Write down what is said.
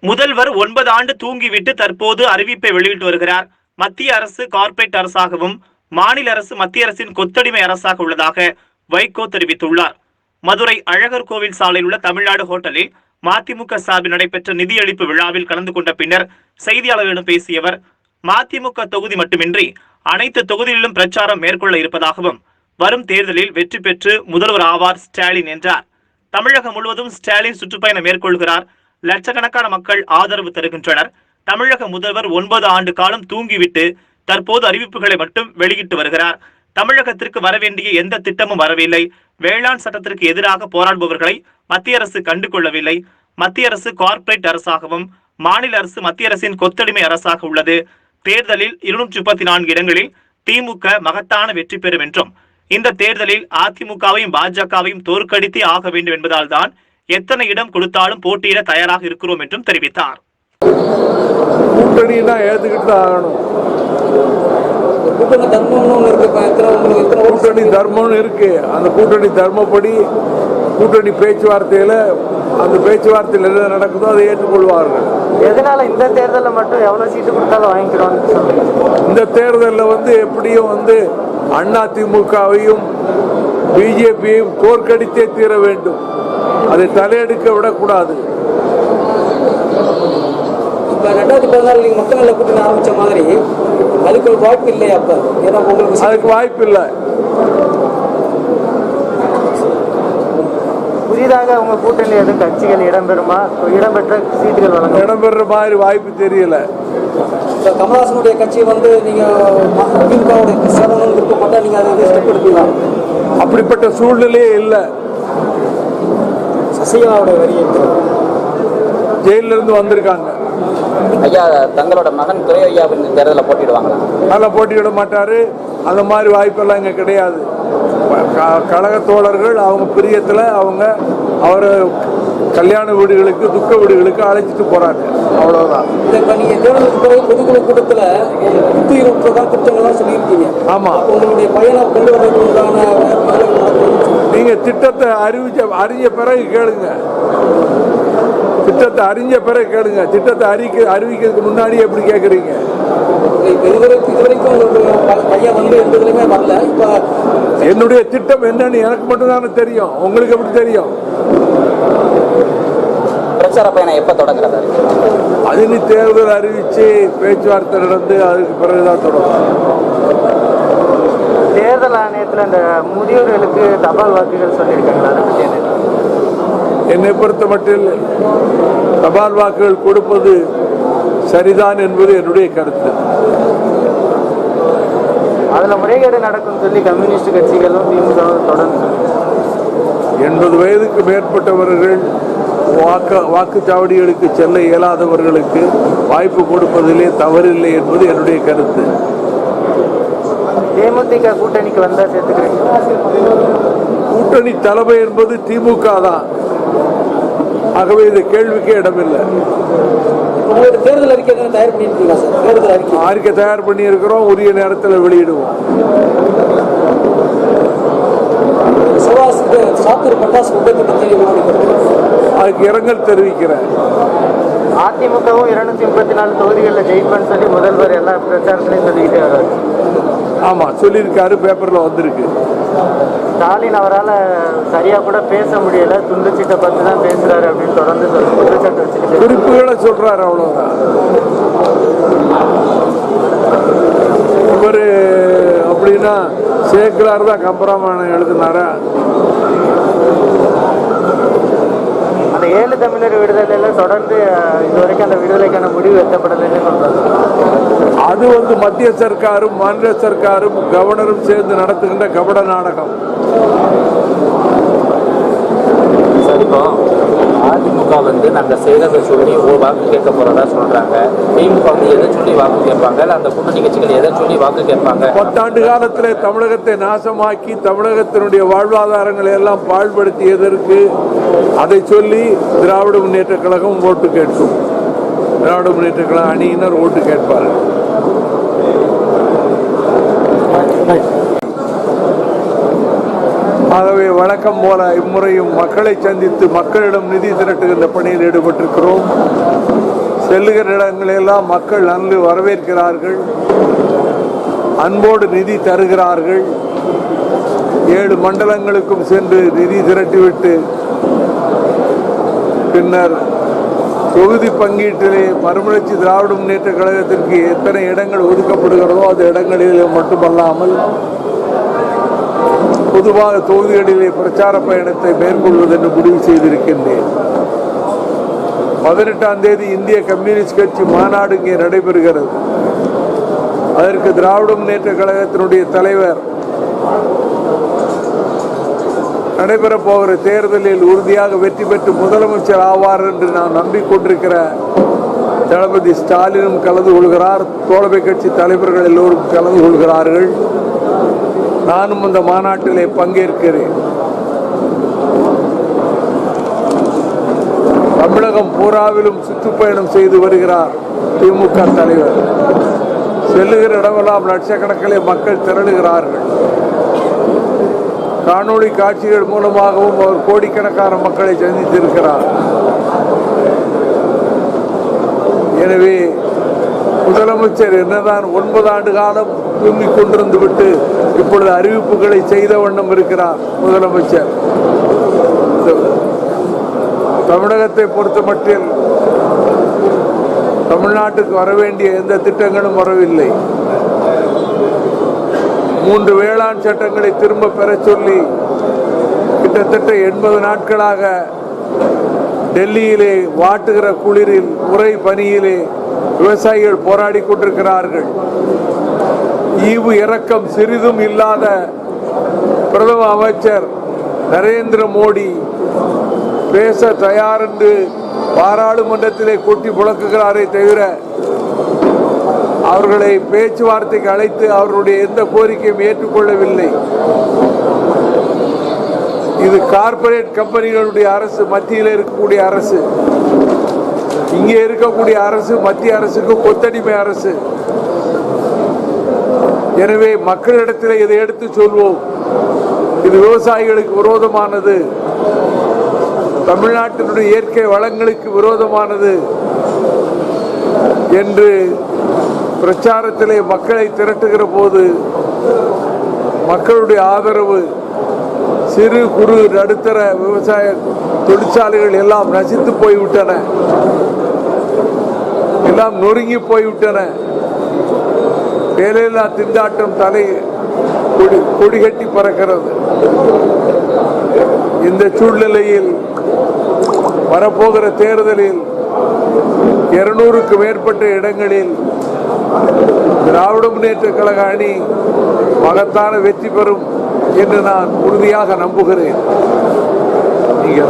முதல்வர் 9 ஆண்டு தூங்கிவிட்டு தற்போது அறிவிப்பை வெளியிட்டு வருகிறார். மத்திய அரசு கார்ப்பரேட் அரசாகவும் மாநில அரசு மத்திய அரசின் கொத்தடிமை அரசாக உள்ளதாக வைகோ தெரிவித்துள்ளார். மதுரை அழகர் கோவில் சாலையில் உள்ள தமிழ்நாடு ஹோட்டலில் மதிமுக சார்பில் நடைபெற்ற நிதியளிப்பு விழாவில் கலந்து கொண்ட பின்னர் செய்தியாளர்களிடம் பேசிய அவர், மதிமுக தொகுதி மட்டுமின்றி அனைத்து தொகுதிகளிலும் பிரச்சாரம் மேற்கொள்ள இருப்பதாகவும் வரும் தேர்தலில் வெற்றி பெற்று முதல்வர் ஆவார் ஸ்டாலின் என்றார். தமிழகம் முழுவதும் ஸ்டாலின் சுற்றுப்பயணம் மேற்கொள்கிறார். லட்சக்கணக்கான மக்கள் ஆதரவு தருகின்றனர். தமிழக முதல்வர் 9 ஆண்டு காலம் தூங்கிவிட்டு தற்போது அறிவிப்புகளை மட்டும் வெளியிட்டு வருகிறார். தமிழகத்திற்கு வரவேண்டிய எந்த திட்டமும் வரவில்லை. வேளாண் சட்டத்திற்கு எதிராக போராடுபவர்களை மத்திய அரசு கண்டுகொள்ளவில்லை. மத்திய அரசு கார்ப்பரேட் அரசாகவும் மாநில அரசு மத்திய அரசின் கொத்தடிமை அரசாக உள்ளது. தேர்தலில் 234 இடங்களில் திமுக மகத்தான வெற்றி பெறும் என்றும் இந்த தேர்தலில் அதிமுகவையும் பாஜகவையும் தோற்கடித்தே ஆக வேண்டும் என்பதால் தான் எத்தனை இடம் கொடுத்தாலும் போட்டியிட தயாராக இருக்கிறோம் என்றும் தெரிவித்தார். கூட்டணி தர்மம் இருக்கு. அந்த கூட்டணி தர்மப்படி கூட்டணி பேச்சுவார்த்தையில அந்த பேச்சுவார்த்தையில் என்ன நடக்குதோ அதை ஏற்றுக்கொள்வார்கள். எதனால இந்த தேர்தலில் மட்டும் எவ்வளவு சீட்டு கொடுத்தாலும் வாங்கிக்கிறோம்? இந்த தேர்தலில் எப்படியும் அதிமுகவையும் பிஜேபியையும் தோற்கடித்தே தீர வேண்டும். அதை தலையெடுக்க விடக்கூடாது. இப்ப 2014 நீங்க மக்கள் நல கூட்டணி ஆரம்பிச்ச மாதிரி அதுக்கு ஒரு வாய்ப்பு இல்லையா? அப்ப ஏன்னா உங்களுக்கு அதுக்கு வாய்ப்பு இல்லை. புதிதாக உங்க கூட்டணியில் எதுவும் கட்சிகள் இடம்பெறுமா? இடம்பெற்ற சீட்டுகள் வழங்க இடம்பெற மாதிரி வாய்ப்பு தெரியல. கமலஹாசனுடைய கட்சி நீங்க திமுகவுடைய சேரணும்னு விருப்பப்பட்டா நீங்க அதை ஸ்டெப் எடுக்கலாம். அப்படிப்பட்ட சூழ்நிலையே இல்லை. சசிகலாவுடைய வரியை ஜெயிலில் இருந்து வந்திருக்காங்க. ஐயா, தங்களோட மகன் துரை ஐயா இந்த தேர்தலில் போட்டிடுவாங்களா? நல்லா போட்டியிட மாட்டாரு. அந்த மாதிரி வாய்ப்பெல்லாம் இங்கே கிடையாது. கழக தோழர்கள் அவங்க பிரியத்தில் அவரை கல்யாண வீடுகளுக்கு துக்க வீடுகளுக்கு அழைச்சிட்டு போறாங்க. அவ்வளவுதான். பொதுக்குழு கூட்டத்தில் திட்டங்கள்லாம் சொல்லியிருக்கீங்க. ஆமா, உங்களுடைய பயணம் கொண்டு வரதுக்கான நீங்க திட்டத்தை அறிஞ்ச பிறகு கேளுங்க. திட்டத்தை அறிஞ்ச பிறகு கேளுங்க. திட்டத்தை அறிவிக்கிறதுக்கு முன்னாடி எப்படி கேட்குறீங்க? என்னுடைய திட்டம் என்னன்னு எனக்கு மட்டும்தானே தெரியும். உங்களுக்கு எப்படி தெரியும்? பிரச்சார பயணம் எப்ப தொடங்குறது? அது நீ தேர்தல் அறிவிச்சு பேச்சுவார்த்தை நடந்து அதுக்கு பிறகுதான் தொடங்கும். தேர்தல் ஆணையத்தில் இந்த முதியோர்களுக்கு தபால் வாக்குகள் சொல்லியிருக்காங்களா? அதை பற்றி என்னை பொறுத்த மட்டில் தபால் வாக்குகள் கொடுப்பது சரிதான் என்பது என்னுடைய கருத்து. அதுல முறைகேடு நடக்கும் சொல்லி கம்யூனிஸ்ட் கட்சிகளும் திமுகவும் தொடர்ந்து 80 வயதுக்கு மேற்பட்டவர்கள் வாக்குச்சாவடிகளுக்கு செல்ல இயலாதவர்களுக்கு வாய்ப்பு கொடுப்பதிலே தவறில்லை என்பது என்னுடைய கருத்து. தேமுதிக கூட்டணிக்கு வந்தா சேர்த்துக்கிறீங்க? கூட்டணி தலைமை என்பது திமுக தான். ஆகவே இந்த கேள்விக்கே இடமில்லை. தேர்தல் அறிக்கை தயார் பண்ணிருக்கீங்களா சார்? தேர்தல் அறிக்கை தயார் பண்ணி இருக்கிறோம். உரிய நேரத்தில் வெளியிடுவோம். சாத்தூர் பட்டாசு விபத்து பற்றி அதுக்கு இரங்கல் தெரிவிக்கிறேன். அதிமுகவும் 234 தொகுதிகளில் ஜெயிப்பேன்னு சொல்லி முதல்வர் எல்லா பிரச்சாரத்திலையும் சொல்லிக்கிட்டே வர்றாரு. ஆமா, சொல்லியிருக்காரு. பேப்பர்ல வந்திருக்கு. ஸ்டாலின் அவரால் சரியா கூட பேச முடியல, துண்டுச்சீட்டை பற்றி தான் பேசுறாரு அப்படின்னு தொடர்ந்து குற்றச்சாட்டு வச்சுக்கிட்டு குறிப்புகளை சொல்றாரு. அவ்வளவுதான். இவரு அப்படின்னா சேக்கலார் தான் கம்பராமாயணம் எழுதினாரா? அந்த 7 தமிழர் விடுதலையில தொடர்ந்து இதுவரைக்கும் அந்த விடுதலைக்கான முடிவு எட்டப்படலைன்னு சொல்றாங்க. அது மத்திய சர்க்காரும் மாநில சர்க்காரும் கவர்னரும் சேர்ந்து நடத்துகின்ற கபட நாடகம். இப்போ அதிமுக நாங்க செய்யறதை சொல்லி வாக்கு கேட்க போறதா சொல்றாங்க. திமுக எதை சொல்லி வாக்கு கேட்பாங்க? அந்த கூட்டணி கட்சிகள் எதை சொல்லி வாக்கு கேட்பாங்க? 10 ஆண்டு காலத்திலே தமிழகத்தை நாசமாக்கி தமிழகத்தினுடைய வாழ்வாதாரங்களை எல்லாம் பாழ்படுத்தியதற்கு அதை சொல்லி திராவிட முன்னேற்ற கழகம் ஓட்டு கேட்கும். திராவிட முன்னேற்ற கழக அணியினர் ஓட்டு கேட்பார்கள். ஆகவே வழக்கம் போல இம்முறையும் மக்களை சந்தித்து மக்களிடம் நிதி திரட்டுகின்ற பணியில் ஈடுபட்டிருக்கிறோம். செல்லுகிற இடங்களெல்லாம் மக்கள் நன்கு வரவேற்கிறார்கள், அன்போடு நிதி தருகிறார்கள். 7 மண்டலங்களுக்கும் சென்று நிதி திரட்டிவிட்டு பின்னர் தொகுதி பங்கீட்டிலே மறுமலர்ச்சி திராவிட முன்னேற்ற கழகத்திற்கு எத்தனை இடங்கள் ஒதுக்கப்படுகிறதோ அந்த இடங்களிலே மட்டுமல்லாமல் பொதுவாக தொகுதிகளிலே பிரச்சார பயணத்தை மேற்கொள்வது என்று முடிவு செய்திருக்கின்றேன். 18ஆம் தேதி இந்திய கம்யூனிஸ்ட் கட்சி மாநாடு இங்கே நடைபெறுகிறது. அதற்கு திராவிட முன்னேற்ற கழகத்தினுடைய தலைவர் நடைபெறப் போகிற தேர்தலில் உறுதியாக வெற்றி பெற்று முதலமைச்சர் ஆவார் என்று நான் நம்பிக்கொண்டிருக்கிற தளபதி ஸ்டாலினும் கலந்து கொள்கிறார். தோழமை கட்சி தலைவர்கள் எல்லோரும் கலந்து கொள்கிறார்கள். நானும் அந்த மாநாட்டிலே பங்கேற்கிறேன். தமிழகம் பூராவிலும் சுற்றுப்பயணம் செய்து வருகிறார் திமுக தலைவர். செல்லுகிற இடமெல்லாம் லட்சக்கணக்கிலே மக்கள் திரளுகிறார்கள். காணொளி காட்சிகள் மூலமாகவும் அவர் கோடிக்கணக்கான மக்களை சந்தித்திருக்கிறார். எனவே முதலமைச்சர் என்னதான் 9 ஆண்டு காலம் தூங்கிக் கொண்டிருந்து விட்டு இப்பொழுது அறிவிப்புகளை செய்த வண்ணம் இருக்கிறார் முதலமைச்சர். தமிழகத்தை பொறுத்த மட்டில் தமிழ்நாட்டுக்கு வர வேண்டிய எந்த திட்டங்களும் வரவில்லை. 3 வேளாண் சட்டங்களை திரும்ப பெற சொல்லி கிட்டத்தட்ட 80 நாட்களாக டெல்லியிலே வாட்டுகிற குளிரில் உறை பனியிலே விவசாயிகள் போராடி கொண்டிருக்கிறார்கள். ஈவு இரக்கம் சிறிதும் இல்லாத பிரதம அமைச்சர் நரேந்திர மோடி பேச தயார் என்று பாராளுமன்றத்திலே கொட்டி புழக்குகிறாரே தவிர அவர்களை பேச்சுவார்த்தைக்கு அழைத்து அவர்களுடைய எந்த கோரிக்கையும் ஏற்றுக்கொள்ளவில்லை. இது கார்ப்பரேட் கம்பெனிகளுடைய அரசு, மத்தியில் இருக்கக்கூடிய அரசு. இங்கே இருக்கக்கூடிய அரசு மத்திய அரசுக்கு கொத்தடிமை அரசு. எனவே மக்களிடத்தில் இதை எடுத்து சொல்வோம். இது விவசாயிகளுக்கு விரோதமானது, தமிழ்நாட்டினுடைய இயற்கை வளங்களுக்கு விரோதமானது என்று பிரச்சாரத்திலே மக்களை திரட்டுகிற போது மக்களுடைய ஆதரவு சிறு குறு நடுத்தர விவசாய தொழிற்சாலைகள் எல்லாம் நசித்து போய்விட்டன, எல்லாம் நொறுங்கி போய்விட்டன. வேலையில்லா திண்டாட்டம் தலை கொடிகட்டி பறக்கிறது. இந்த சூழ்நிலையில் வரப்போகிற தேர்தலில் 200க்கு மேற்பட்ட இடங்களில் திராவிட முன்னேற்ற கழக அணி மகத்தான வெற்றி பெறும் என்று நான் உறுதியாக நம்புகிறேன். நீங்க